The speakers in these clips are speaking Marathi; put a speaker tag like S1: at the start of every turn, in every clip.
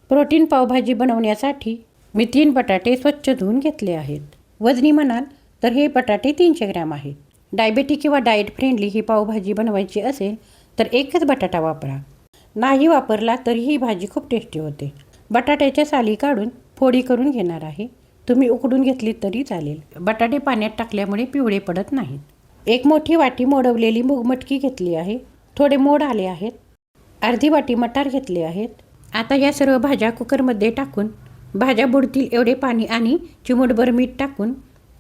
S1: प्रोटीन पावभाजी बनवण्यासाठी मी 3 बटाटे स्वच्छ धुवून घेतले आहेत. वजनी म्हणाल तर हे बटाटे 300 ग्रॅम आहेत. डायबेटिक किंवा डाएट फ्रेंडली ही पावभाजी बनवायची असेल तर एकच बटाटा वापरा. नाही वापरला तरी ही भाजी खूप टेस्टी होते. बटाट्याच्या साली काढून फोडी करून घेणार आहे. तुम्ही उकडून घेतली तरी चालेल. बटाटे पाण्यात टाकल्यामुळे पिवळे पडत नाहीत. एक मोठी वाटी मोडवलेली मूग मटकी घेतली आहे. थोडे मोड आले आहेत. अर्धी वाटी मटार घेतले आहेत. आता या सर्व भाज्या कुकरमध्ये टाकून भाज्या बुडतील एवढे पाणी आणि चिमूटभर मीठ टाकून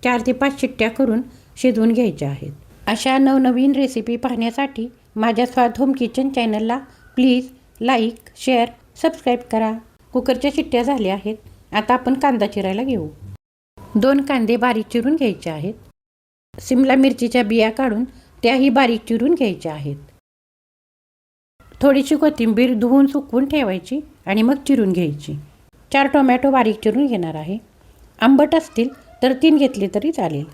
S1: 4 ते 5 शिट्ट्या करून शिजवून घ्यायच्या आहेत. अशा नवनवीन रेसिपी पाहण्यासाठी माझ्या स्वाद होम किचन चॅनलला प्लीज लाईक, शेअर, सबस्क्राईब करा. कुकरच्या शिट्ट्या झाल्या आहेत. आता आपण कांदा चिरायला घेऊ. 2 कांदे बारीक चिरून घ्यायचे आहेत. सिमला मिरचीच्या बिया काढून त्याही बारीक चिरून घ्यायच्या आहेत. थोडीशी कोथिंबीर धुवून सुकवून ठेवायची आणि मग चिरून घ्यायची. 4 टोमॅटो बारीक चिरून घेणार आहे. आंबट असतील तर 3 घेतले तरी चालेल.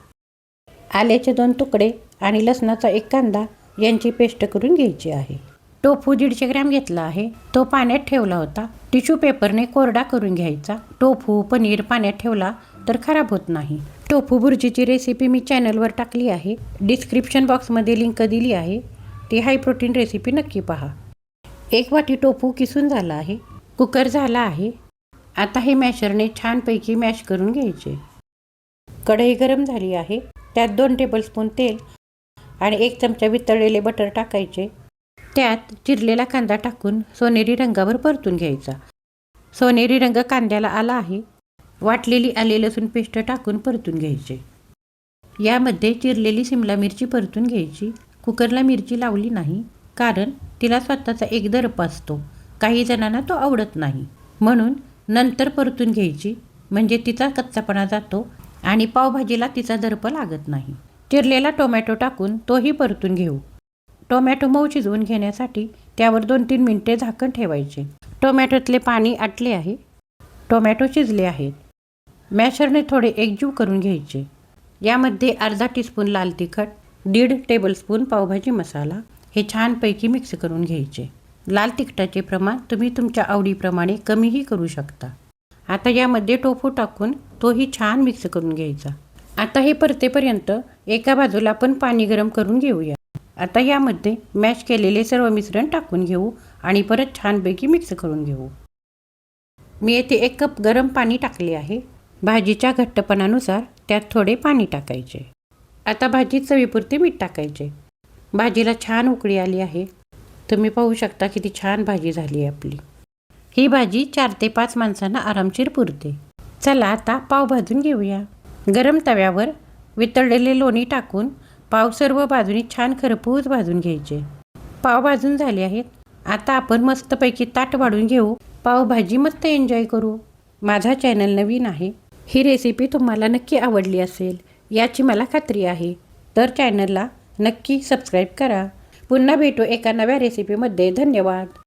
S1: आल्याचे 2 तुकडे आणि लसणाचा 1 कांदा यांची पेस्ट करून घ्यायची आहे. टोफू 150 ग्रॅम घेतला आहे. तो पाण्यात ठेवला होता. टिश्यू पेपरने कोरडा करून घ्यायचा. टोफू पनीर पाण्यात ठेवला तर खराब होत नाही. टोफू भुर्जीची रेसिपी मी चॅनलवर टाकली आहे. डिस्क्रिप्शन बॉक्समध्ये लिंक दिली आहे. ती हाय प्रोटीन रेसिपी नक्की पहा. 1 वाटी टोफू किसून झाला आहे. कुकर झाला आहे. आता हे मॅशरने छानपैकी मॅश करून घ्यायचे. कढई गरम झाली आहे. त्यात 2 टेबलस्पून तेल आणि 1 चमचा वितळलेले बटर टाकायचे. त्यात चिरलेला कांदा टाकून सोनेरी रंगावर परतून घ्यायचा. सोनेरी रंग कांद्याला आला आहे. वाटलेली आले लसूण पेस्ट टाकून परतून घ्यायचे. यामध्ये चिरलेली सिमला मिरची परतून घ्यायची. कुकरला मिरची लावली नाही कारण तिला स्वतःचा एक दर्प असतो. काही जणांना तो आवडत नाही. म्हणून नंतर परतून घ्यायची म्हणजे तिचा कच्चापणा जातो आणि पावभाजीला तिचा दर्प लागत नाही. चिरलेला टोमॅटो टाकून तोही परतून घेऊ. टोमॅटो मऊ शिजवून घेण्यासाठी त्यावर 2-3 मिनिटे झाकण ठेवायचे. टोमॅटोतले पाणी आटले आहे. टोमॅटो शिजले आहेत. मॅशरने थोडे एकजीव करून घ्यायचे. यामध्ये अर्धा टीस्पून लाल तिखट, 1.5 टेबलस्पून पावभाजी मसाला हे छानपैकी मिक्स करून घ्यायचे. लाल तिखटाचे प्रमाण तुम्ही तुमच्या आवडीप्रमाणे कमीही करू शकता. आता यामध्ये टोफू टाकून तोही छान मिक्स करून घ्यायचा. आता हे परतेपर्यंत एका बाजूला आपण पाणी गरम करून घेऊया. आता यामध्ये मॅश केलेले सर्व मिश्रण टाकून घेऊ आणि परत छानपैकी मिक्स करून घेऊ. मी येथे 1 कप गरम पाणी टाकले आहे. भाजीच्या घट्टपणानुसार त्यात थोडे पाणी टाकायचे. आता भाजीत चवीपुरते मीठ टाकायचे. भाजीला छान उकळी आली आहे. तुम्ही पाहू शकता किती छान भाजी झाली आहे आपली. ही भाजी 4 ते 5 माणसांना आरामशीर पुरते. चला आता पाव भाजून घेऊया. गरम तव्यावर वितळलेले लोणी टाकून पाव सर्व बाजूनी छान खरपूस भाजून घ्यायचे. पाव भाजून झाले आहेत. आता आपण मस्तपैकी ताट वाढून घेऊ. पावभाजी मस्त एन्जॉय करू. माझा चॅनल नवीन आहे. ही रेसिपी तुम्हाला नक्की आवडली असेल याची मला खात्री आहे. तर चॅनलला नक्की सबस्क्राईब करा. पुन्हा भेटू एका नव्या रेसिपीमध्ये. धन्यवाद.